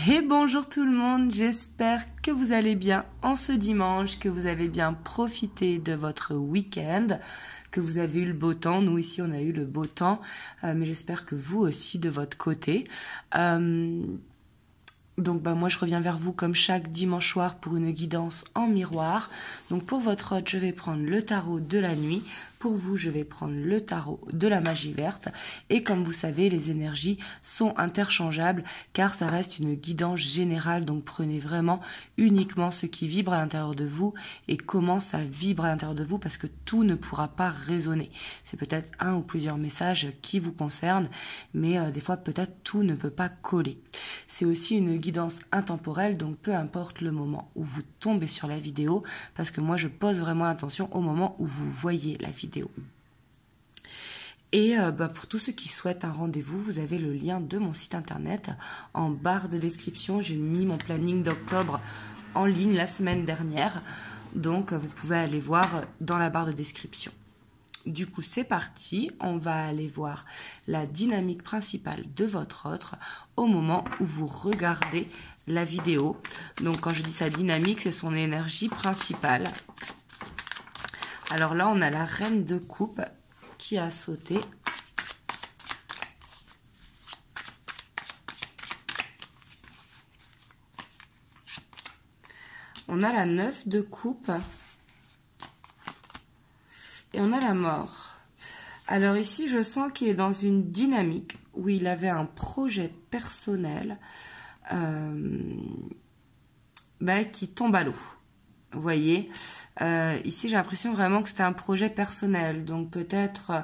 Et bonjour tout le monde, j'espère que vous allez bien en ce dimanche, que vous avez bien profité de votre week-end, que vous avez eu le beau temps. Nous ici on a eu le beau temps, mais j'espère que vous aussi de votre côté. Donc moi je reviens vers vous comme chaque dimanche soir pour une guidance en miroir. Donc pour votre hôte, je vais prendre le tarot de la nuit. Pour vous, je vais prendre le tarot de la magie verte. Et comme vous savez, les énergies sont interchangeables car ça reste une guidance générale. Donc prenez vraiment uniquement ce qui vibre à l'intérieur de vous et comment ça vibre à l'intérieur de vous parce que tout ne pourra pas résonner. C'est peut-être un ou plusieurs messages qui vous concernent, mais des fois peut-être tout ne peut pas coller. C'est aussi une guidance intemporelle, donc peu importe le moment où vous tombez sur la vidéo, parce que moi je pose vraiment attention au moment où vous voyez la vidéo. Et pour tous ceux qui souhaitent un rendez-vous, vous avez le lien de mon site internet en barre de description. J'ai mis mon planning d'octobre en ligne la semaine dernière, donc vous pouvez aller voir dans la barre de description. Du coup, c'est parti, on va aller voir la dynamique principale de votre autre au moment où vous regardez la vidéo. Donc, quand je dis sa dynamique, c'est son énergie principale. Alors là, on a la reine de coupe qui a sauté. On a la 9 de coupe. Et on a la mort. Alors ici, je sens qu'il est dans une dynamique où il avait un projet personnel qui tombe à l'eau. Vous voyez, ici, j'ai l'impression vraiment que c'était un projet personnel. Donc peut-être,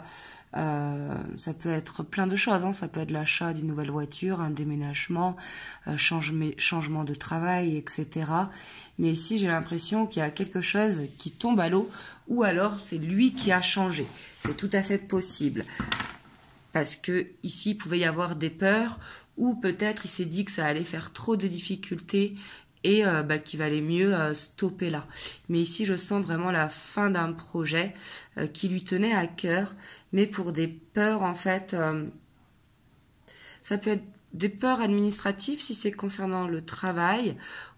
ça peut être plein de choses. Ça peut être l'achat d'une nouvelle voiture, un déménagement, changement de travail, etc. Mais ici, j'ai l'impression qu'il y a quelque chose qui tombe à l'eau ou alors c'est lui qui a changé. C'est tout à fait possible. Parce que ici, il pouvait y avoir des peurs ou peut-être il s'est dit que ça allait faire trop de difficultés et qu'il valait mieux stopper là. Mais ici, je sens vraiment la fin d'un projet qui lui tenait à cœur, mais pour des peurs, en fait, ça peut être des peurs administratives si c'est concernant le travail,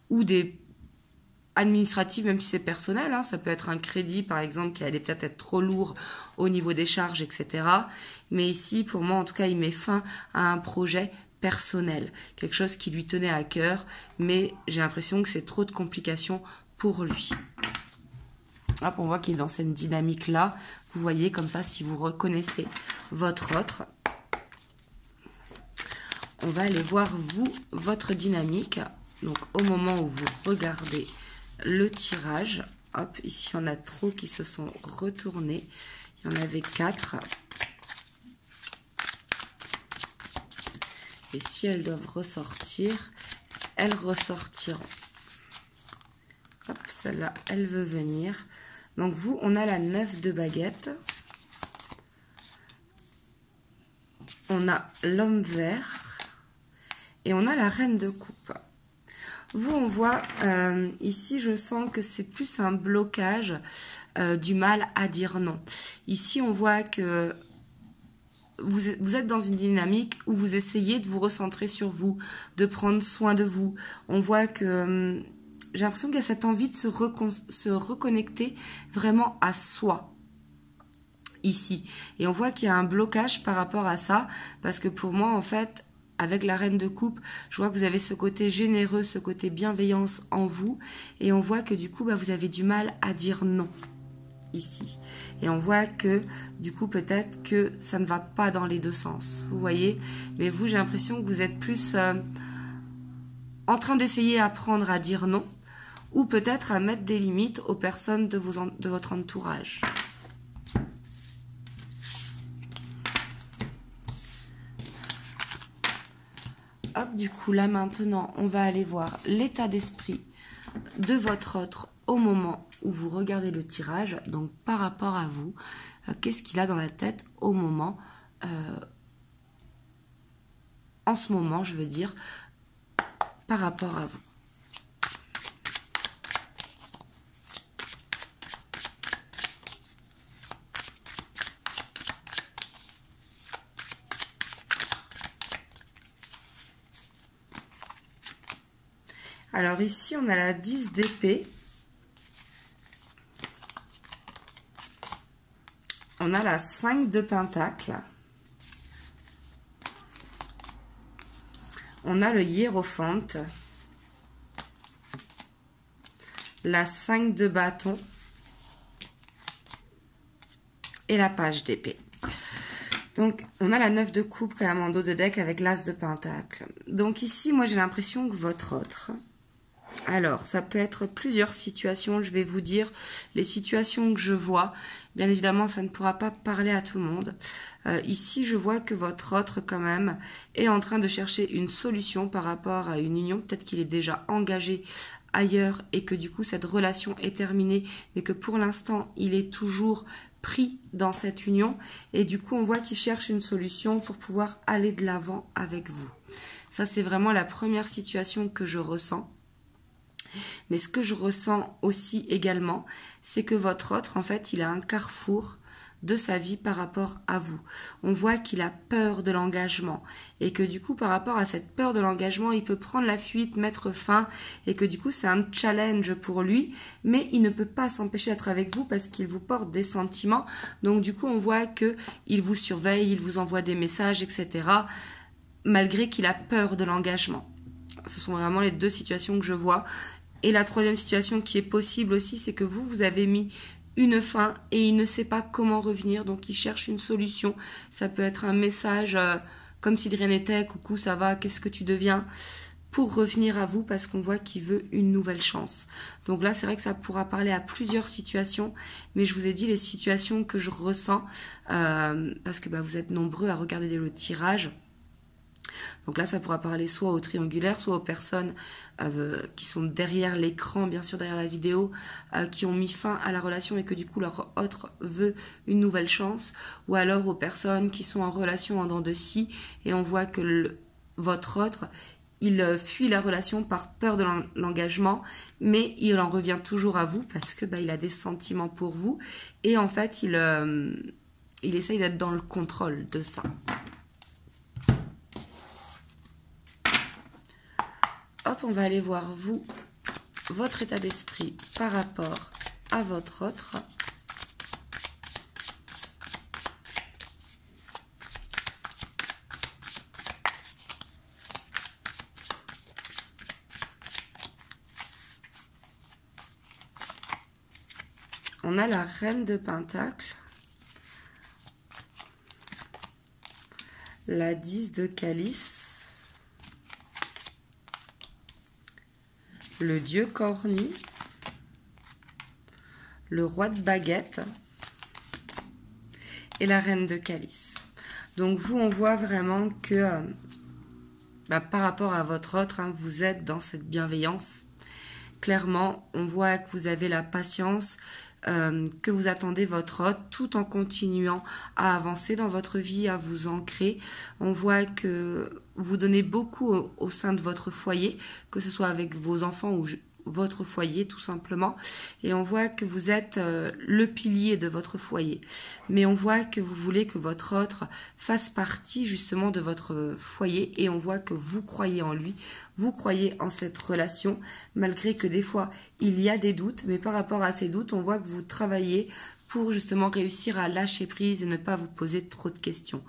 ou des administratives même si c'est personnel, ça peut être un crédit par exemple qui allait peut-être être trop lourd au niveau des charges, etc. Mais ici, pour moi, en tout cas, il met fin à un projet personnel, quelque chose qui lui tenait à cœur, mais j'ai l'impression que c'est trop de complications pour lui. Hop, on voit qu'il est dans cette dynamique-là. Vous voyez comme ça, si vous reconnaissez votre autre. On va aller voir, vous, votre dynamique. Donc, au moment où vous regardez le tirage, hop, ici, on a trop qui se sont retournés. Il y en avait 4. Et si elles doivent ressortir, elles ressortiront. Hop, celle-là, elle veut venir. Donc, vous, on a la 9 de baguette. On a l'homme vert. Et on a la reine de coupe. Vous, on voit, ici, je sens que c'est plus un blocage du mal à dire non. Ici, on voit que vous êtes dans une dynamique où vous essayez de vous recentrer sur vous, de prendre soin de vous. On voit que j'ai l'impression qu'il y a cette envie de se reconnecter vraiment à soi. Ici. Et on voit qu'il y a un blocage par rapport à ça, parce que pour moi, en fait, avec la reine de coupe, je vois que vous avez ce côté généreux, ce côté bienveillance en vous, et on voit que du coup, vous avez du mal à dire non, ici. Et on voit que, du coup, peut-être que ça ne va pas dans les deux sens, vous voyez. Mais vous, j'ai l'impression que vous êtes plus en train d'essayer d'apprendre à dire non, ou peut-être à mettre des limites aux personnes de votre entourage. Hop, du coup, là, maintenant, on va aller voir l'état d'esprit de votre autre au moment où vous regardez le tirage. Donc, par rapport à vous, qu'est-ce qu'il a dans la tête au moment, en ce moment, je veux dire, par rapport à vous. Alors ici, on a la 10 d'épée. On a la 5 de pentacle. On a le hiérophante. La 5 de bâton. Et la page d'épée. Donc, on a la 9 de coupe et un dos de deck avec l'as de pentacle. Donc ici, moi, j'ai l'impression que votre autre... Alors, ça peut être plusieurs situations. Je vais vous dire les situations que je vois. Bien évidemment, ça ne pourra pas parler à tout le monde. Ici, je vois que votre autre, quand même, est en train de chercher une solution par rapport à une union. Peut-être qu'il est déjà engagé ailleurs et que du coup, cette relation est terminée, mais que pour l'instant, il est toujours pris dans cette union. Et du coup, on voit qu'il cherche une solution pour pouvoir aller de l'avant avec vous. Ça, c'est vraiment la première situation que je ressens. Mais ce que je ressens aussi également, c'est que votre autre, en fait, il a un carrefour de sa vie par rapport à vous. On voit qu'il a peur de l'engagement et que du coup, par rapport à cette peur de l'engagement, il peut prendre la fuite, mettre fin et que du coup, c'est un challenge pour lui, mais il ne peut pas s'empêcher d'être avec vous parce qu'il vous porte des sentiments. Donc du coup, on voit qu'il vous surveille, il vous envoie des messages, etc., malgré qu'il a peur de l'engagement. Ce sont vraiment les deux situations que je vois. Et la troisième situation qui est possible aussi, c'est que vous avez mis une fin et il ne sait pas comment revenir, donc il cherche une solution. Ça peut être un message comme si de rien n'était, coucou, ça va, qu'est-ce que tu deviens, pour revenir à vous parce qu'on voit qu'il veut une nouvelle chance. Donc là, c'est vrai que ça pourra parler à plusieurs situations, mais je vous ai dit les situations que je ressens parce que vous êtes nombreux à regarder le tirage. Donc là, ça pourra parler soit au triangulaire, soit aux personnes qui sont derrière l'écran, bien sûr derrière la vidéo, qui ont mis fin à la relation et que du coup leur autre veut une nouvelle chance, ou alors aux personnes qui sont en relation en dents de scie et on voit que votre autre, il fuit la relation par peur de l'engagement, mais il en revient toujours à vous parce que il a des sentiments pour vous et en fait il essaye d'être dans le contrôle de ça. Hop, on va aller voir vous, votre état d'esprit par rapport à votre autre. On a la reine de pentacle, la 10 de calice, le dieu cornu, le roi de baguette et la reine de calice. Donc vous, on voit vraiment que par rapport à votre autre, vous êtes dans cette bienveillance. Clairement, on voit que vous avez la patience, que vous attendez votre autre tout en continuant à avancer dans votre vie, à vous ancrer. On voit que vous donnez beaucoup au sein de votre foyer, que ce soit avec vos enfants ou votre foyer tout simplement. Et on voit que vous êtes le pilier de votre foyer. Mais on voit que vous voulez que votre autre fasse partie justement de votre foyer et on voit que vous croyez en lui, vous croyez en cette relation, malgré que des fois il y a des doutes, mais par rapport à ces doutes, on voit que vous travaillez pour justement réussir à lâcher prise et ne pas vous poser trop de questions.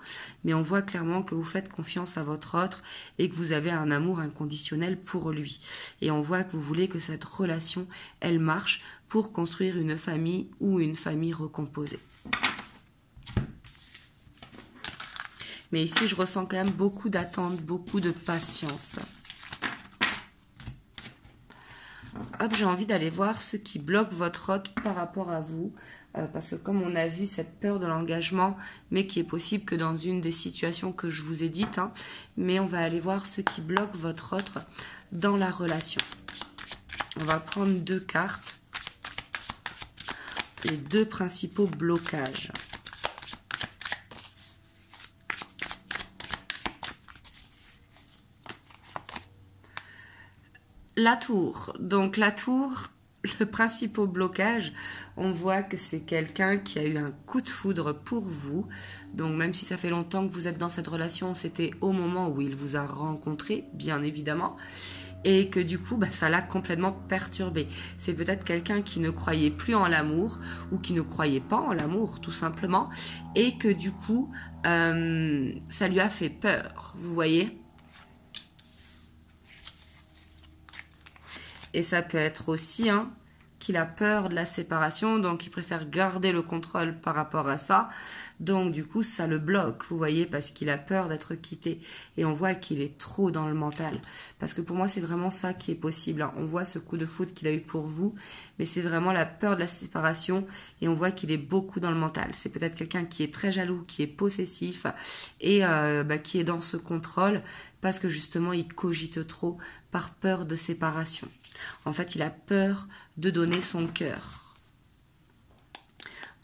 Mais on voit clairement que vous faites confiance à votre autre et que vous avez un amour inconditionnel pour lui. Et on voit que vous voulez que cette relation, elle marche pour construire une famille ou une famille recomposée. Mais ici, je ressens quand même beaucoup d'attente, beaucoup de patience. Hop, j'ai envie d'aller voir ce qui bloque votre autre par rapport à vous. Parce que comme on a vu cette peur de l'engagement, mais qui est possible que dans une des situations que je vous ai dites, mais on va aller voir ce qui bloque votre autre dans la relation. On va prendre deux cartes, les deux principaux blocages. La tour. Donc la tour, le principal blocage, on voit que c'est quelqu'un qui a eu un coup de foudre pour vous. Donc même si ça fait longtemps que vous êtes dans cette relation, c'était au moment où il vous a rencontré, bien évidemment. et que du coup, bah, ça l'a complètement perturbé. C'est peut-être quelqu'un qui ne croyait plus en l'amour ou qui ne croyait pas en l'amour, tout simplement, et que du coup, ça lui a fait peur, vous voyez? Et ça peut être aussi qu'il a peur de la séparation, donc il préfère garder le contrôle par rapport à ça. Donc du coup, ça le bloque, vous voyez, parce qu'il a peur d'être quitté. Et on voit qu'il est trop dans le mental. Parce que pour moi, c'est vraiment ça qui est possible. On voit ce coup de foudre qu'il a eu pour vous, mais c'est vraiment la peur de la séparation. Et on voit qu'il est beaucoup dans le mental. C'est peut-être quelqu'un qui est très jaloux, qui est possessif et qui est dans ce contrôle parce que justement, il cogite trop par peur de séparation. En fait, il a peur de donner son cœur.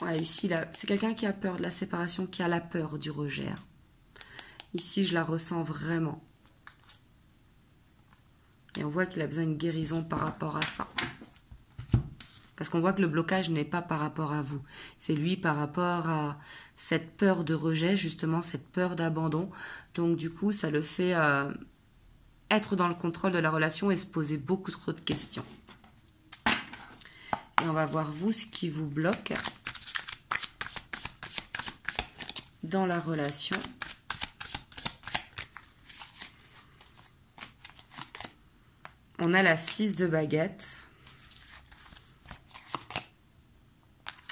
Ouais, ici, là, c'est quelqu'un qui a peur de la séparation, qui a la peur du rejet. Ici, je la ressens vraiment. Et on voit qu'il a besoin d'une guérison par rapport à ça. Parce qu'on voit que le blocage n'est pas par rapport à vous. C'est lui par rapport à cette peur de rejet, justement, cette peur d'abandon. Donc, du coup, ça le fait être dans le contrôle de la relation et se poser beaucoup trop de questions. Et on va voir, vous, ce qui vous bloque dans la relation. On a la 6 de baguette.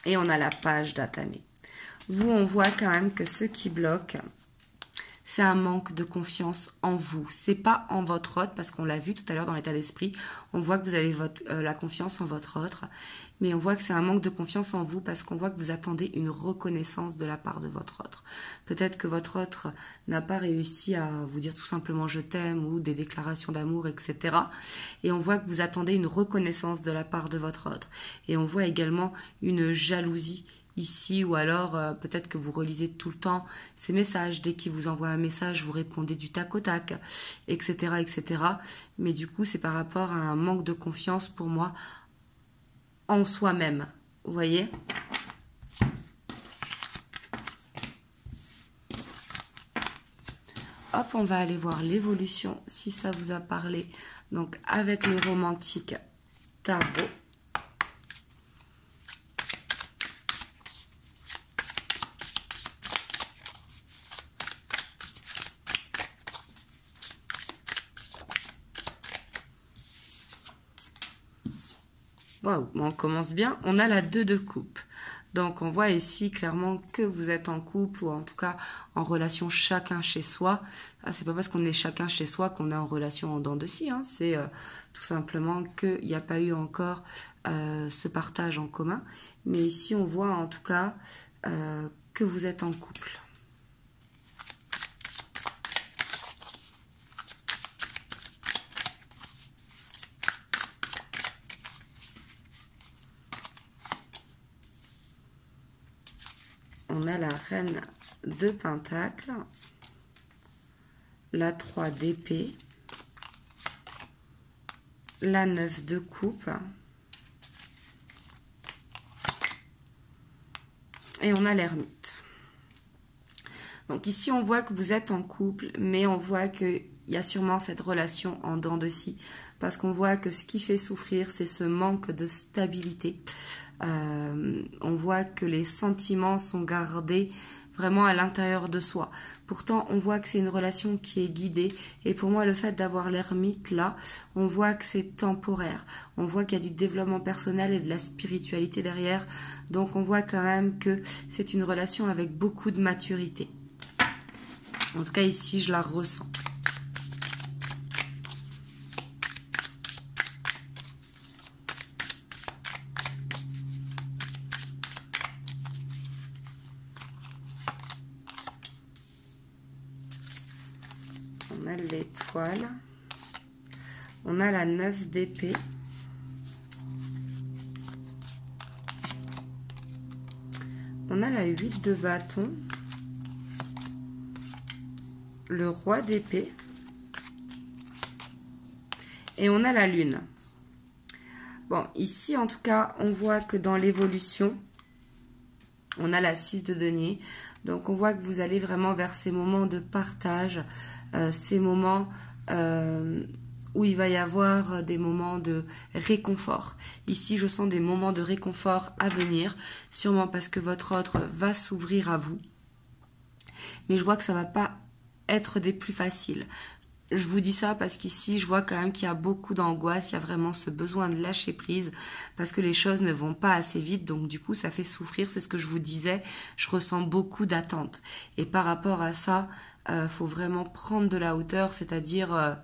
Et on a la page d'Atame. Vous, on voit quand même que ce qui bloque, c'est un manque de confiance en vous. C'est pas en votre autre, parce qu'on l'a vu tout à l'heure dans l'état d'esprit. On voit que vous avez la confiance en votre autre. Mais on voit que c'est un manque de confiance en vous parce qu'on voit que vous attendez une reconnaissance de la part de votre autre. Peut-être que votre autre n'a pas réussi à vous dire tout simplement je t'aime ou des déclarations d'amour, etc. Et on voit que vous attendez une reconnaissance de la part de votre autre. Et on voit également une jalousie ici, ou alors peut-être que vous relisez tout le temps ces messages. Dès qu'il vous envoie un message, vous répondez du tac au tac, etc., etc. Mais du coup, c'est par rapport à un manque de confiance pour moi en soi-même, vous voyez? Hop, on va aller voir l'évolution, si ça vous a parlé. Donc, avec le romantique tarot. Waouh, on commence bien. On a la 2 de coupe. Donc, on voit ici clairement que vous êtes en couple ou en tout cas en relation chacun chez soi. Ah, c'est pas parce qu'on est chacun chez soi qu'on est en relation en dents de scie. C'est tout simplement qu'il n'y a pas eu encore ce partage en commun. Mais ici, on voit en tout cas que vous êtes en couple. On a la reine de Pentacle, la 3 d'épée, la 9 de coupe et on a l'ermite. Donc ici, on voit que vous êtes en couple, mais on voit qu'il y a sûrement cette relation en dents de scie, parce qu'on voit que ce qui fait souffrir, c'est ce manque de stabilité. On voit que les sentiments sont gardés vraiment à l'intérieur de soi. Pourtant, on voit que c'est une relation qui est guidée. Et pour moi, le fait d'avoir l'ermite là, on voit que c'est temporaire. On voit qu'il y a du développement personnel et de la spiritualité derrière. Donc, on voit quand même que c'est une relation avec beaucoup de maturité. En tout cas, ici, je la ressens. On a l'étoile, on a la 9 d'épée, on a la 8 de bâton, le roi d'épée et on a la lune. Bon, ici en tout cas, on voit que dans l'évolution, on a la 6 de denier. Donc on voit que vous allez vraiment vers ces moments de partage, ces moments où il va y avoir des moments de réconfort. Ici, je sens des moments de réconfort à venir, sûrement parce que votre autre va s'ouvrir à vous. Mais je vois que ça va pas être des plus faciles. Je vous dis ça parce qu'ici, je vois quand même qu'il y a beaucoup d'angoisse, il y a vraiment ce besoin de lâcher prise parce que les choses ne vont pas assez vite, donc du coup, ça fait souffrir, c'est ce que je vous disais, je ressens beaucoup d'attente. Et par rapport à ça, faut vraiment prendre de la hauteur, c'est-à-dire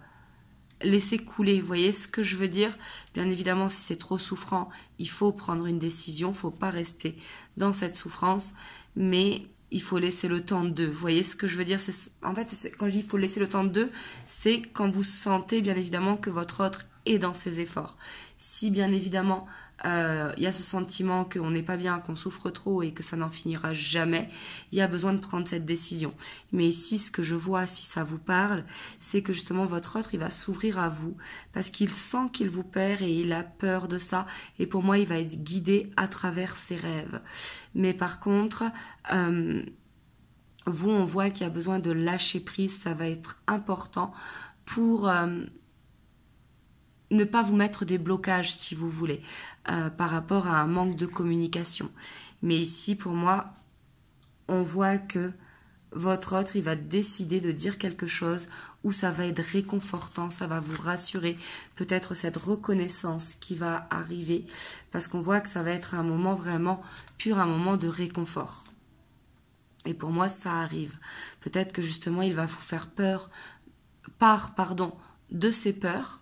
laisser couler, vous voyez ce que je veux dire? Bien évidemment, si c'est trop souffrant, il faut prendre une décision, faut pas rester dans cette souffrance, mais il faut laisser le temps d'eux. Vous voyez ce que je veux dire? En fait, quand je dis il faut laisser le temps d'eux, c'est quand vous sentez bien évidemment que votre autre est dans ses efforts. Si bien évidemment il y a ce sentiment qu'on n'est pas bien, qu'on souffre trop et que ça n'en finira jamais, il y a besoin de prendre cette décision. Mais ici, ce que je vois, si ça vous parle, c'est que justement votre autre, il va s'ouvrir à vous parce qu'il sent qu'il vous perd et il a peur de ça. Et pour moi, il va être guidé à travers ses rêves. Mais par contre, vous, on voit qu'il y a besoin de lâcher prise, ça va être important pour ne pas vous mettre des blocages, si vous voulez, par rapport à un manque de communication. Mais ici, pour moi, on voit que votre autre, il va décider de dire quelque chose où ça va être réconfortant, ça va vous rassurer, peut-être cette reconnaissance qui va arriver, parce qu'on voit que ça va être un moment vraiment pur, un moment de réconfort. Et pour moi, ça arrive. Peut-être que justement, il va vous faire part de ses peurs.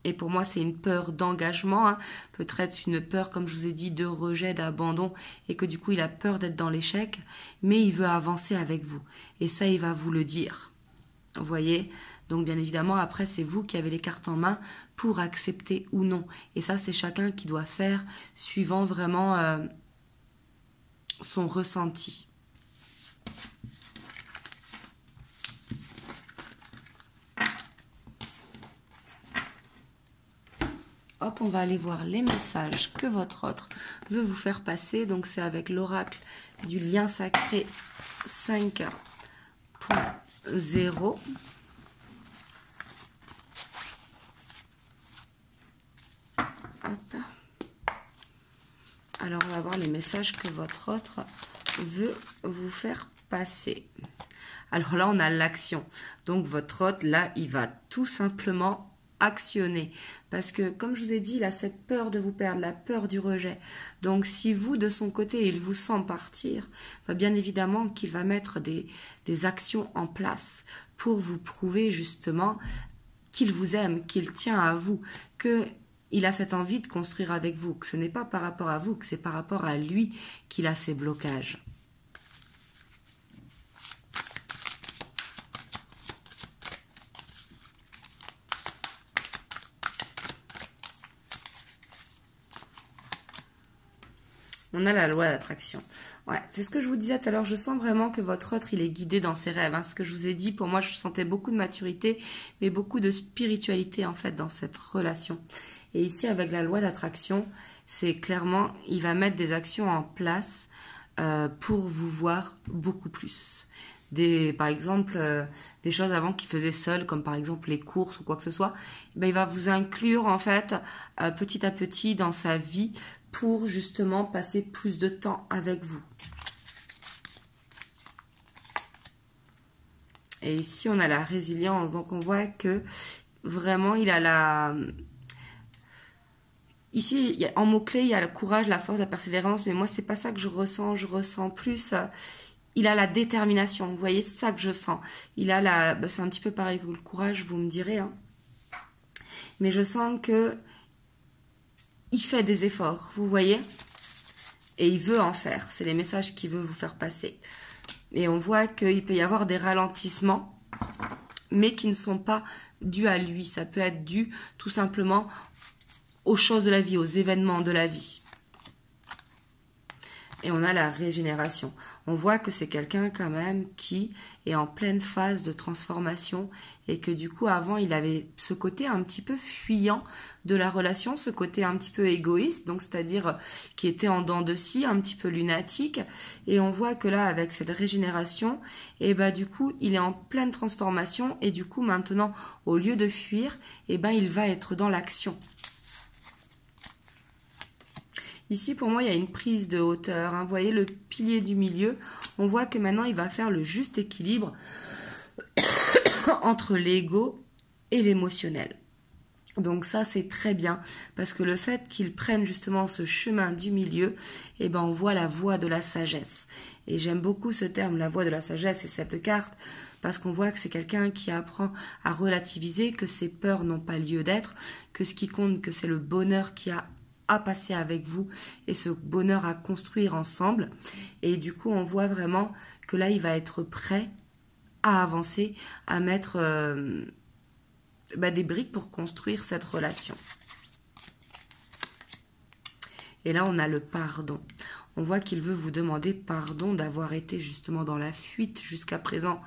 Et pour moi, c'est une peur d'engagement, hein. Peut-être une peur, comme je vous ai dit, de rejet, d'abandon, et que du coup, il a peur d'être dans l'échec, mais il veut avancer avec vous. Et ça, il va vous le dire. Vous voyez? Donc, bien évidemment, après, c'est vous qui avez les cartes en main pour accepter ou non. Et ça, c'est chacun qui doit faire suivant vraiment son ressenti. Hop, on va aller voir les messages que votre autre veut vous faire passer. Donc, c'est avec l'oracle du lien sacré 5.0. Hop. Alors, on va voir les messages que votre autre veut vous faire passer. Alors là, on a l'action. Donc, votre autre, là, il va tout simplement actionner. Parce que, comme je vous ai dit, il a cette peur de vous perdre, la peur du rejet. Donc, si vous, de son côté, il vous sent partir, bien évidemment qu'il va mettre des actions en place pour vous prouver justement qu'il vous aime, qu'il tient à vous, qu'il a cette envie de construire avec vous, que ce n'est pas par rapport à vous, que c'est par rapport à lui qu'il a ces blocages. On a la loi d'attraction. Ouais, c'est ce que je vous disais tout à l'heure. Je sens vraiment que votre autre, il est guidé dans ses rêves. Hein. Ce que je vous ai dit, pour moi, je sentais beaucoup de maturité, mais beaucoup de spiritualité, en fait, dans cette relation. Et ici, avec la loi d'attraction, c'est clairement, il va mettre des actions en place pour vous voir beaucoup plus. Par exemple, des choses avant qu'il faisait seul, comme par exemple les courses ou quoi que ce soit, ben, il va vous inclure, en fait, petit à petit dans sa vie, pour justement passer plus de temps avec vous. Et ici, on a la résilience. Donc, on voit que vraiment, il a la... Ici, en mots-clés, il y a le courage, la force, la persévérance. Mais moi, c'est pas ça que je ressens. Je ressens plus... il a la détermination. Vous voyez, c'est ça que je sens. Il a la... c'est un petit peu pareil que le courage, vous me direz. Hein. Mais je sens que... il fait des efforts, vous voyez, et il veut en faire. C'est les messages qu'il veut vous faire passer. Et on voit qu'il peut y avoir des ralentissements, mais qui ne sont pas dus à lui. Ça peut être dû tout simplement aux choses de la vie, aux événements de la vie. Et on a la régénération. On voit que c'est quelqu'un quand même qui est en pleine phase de transformation et que du coup avant il avait ce côté un petit peu fuyant de la relation, ce côté un petit peu égoïste, donc c'est-à-dire qui était en dents de scie, un petit peu lunatique, et on voit que là avec cette régénération, et bah du coup il est en pleine transformation et du coup maintenant au lieu de fuir, et ben il va être dans l'action. Ici, pour moi, il y a une prise de hauteur. Hein. Vous voyez le pilier du milieu. On voit que maintenant, il va faire le juste équilibre entre l'ego et l'émotionnel. Donc ça, c'est très bien. Parce que le fait qu'il prenne justement ce chemin du milieu, eh ben, on voit la voie de la sagesse. Et j'aime beaucoup ce terme, la voie de la sagesse et cette carte, parce qu'on voit que c'est quelqu'un qui apprend à relativiser, que ses peurs n'ont pas lieu d'être, que ce qui compte, que c'est le bonheur qui a à passer avec vous et ce bonheur à construire ensemble. Et du coup, on voit vraiment que là, il va être prêt à avancer, à mettre des briques pour construire cette relation. Et là, on a le pardon. On voit qu'il veut vous demander pardon d'avoir été justement dans la fuite jusqu'à présent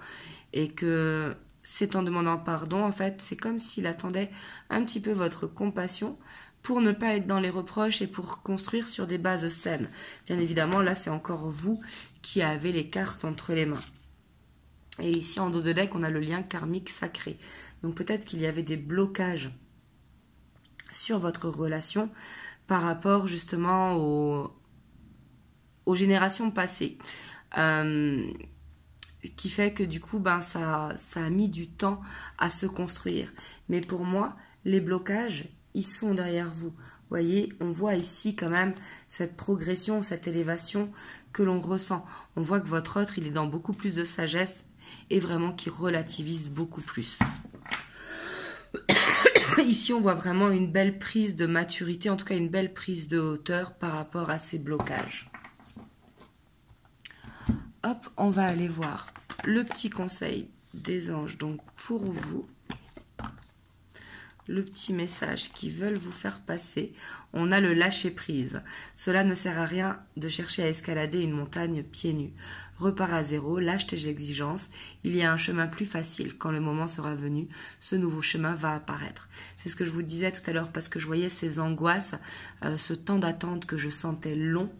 et que c'est en demandant pardon, en fait, c'est comme s'il attendait un petit peu votre compassion pour ne pas être dans les reproches et pour construire sur des bases saines. Bien évidemment, là, c'est encore vous qui avez les cartes entre les mains. Et ici, en dos de deck, on a le lien karmique sacré. Donc peut-être qu'il y avait des blocages sur votre relation par rapport justement aux générations passées. Qui fait que du coup, ça a mis du temps à se construire. Mais pour moi, les blocages, ils sont derrière vous. Vous voyez, on voit ici quand même cette progression, cette élévation que l'on ressent. On voit que votre autre, il est dans beaucoup plus de sagesse et vraiment qui relativise beaucoup plus. Ici, on voit vraiment une belle prise de maturité, en tout cas une belle prise de hauteur par rapport à ces blocages. Hop, on va aller voir le petit conseil des anges, donc pour vous. Le petit message qu'ils veulent vous faire passer. On a le lâcher prise. Cela ne sert à rien de chercher à escalader une montagne pieds nus. Repars à zéro, lâche tes exigences. Il y a un chemin plus facile. Quand le moment sera venu, ce nouveau chemin va apparaître. C'est ce que je vous disais tout à l'heure parce que je voyais ces angoisses, ce temps d'attente que je sentais long.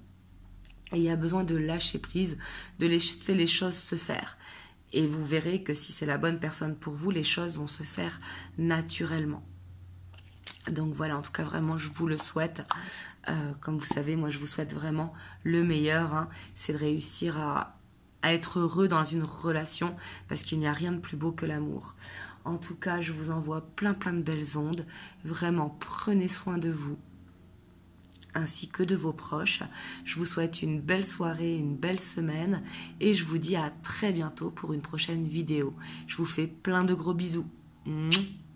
Et il y a besoin de lâcher prise, de laisser les choses se faire. Et vous verrez que si c'est la bonne personne pour vous, les choses vont se faire naturellement. Donc voilà, en tout cas, vraiment, je vous le souhaite. Comme vous savez, moi, je vous souhaite vraiment le meilleur. Hein. C'est de réussir à être heureux dans une relation parce qu'il n'y a rien de plus beau que l'amour. En tout cas, je vous envoie plein de belles ondes. Vraiment, prenez soin de vous ainsi que de vos proches. Je vous souhaite une belle soirée, une belle semaine et je vous dis à très bientôt pour une prochaine vidéo. Je vous fais plein de gros bisous. Mouah.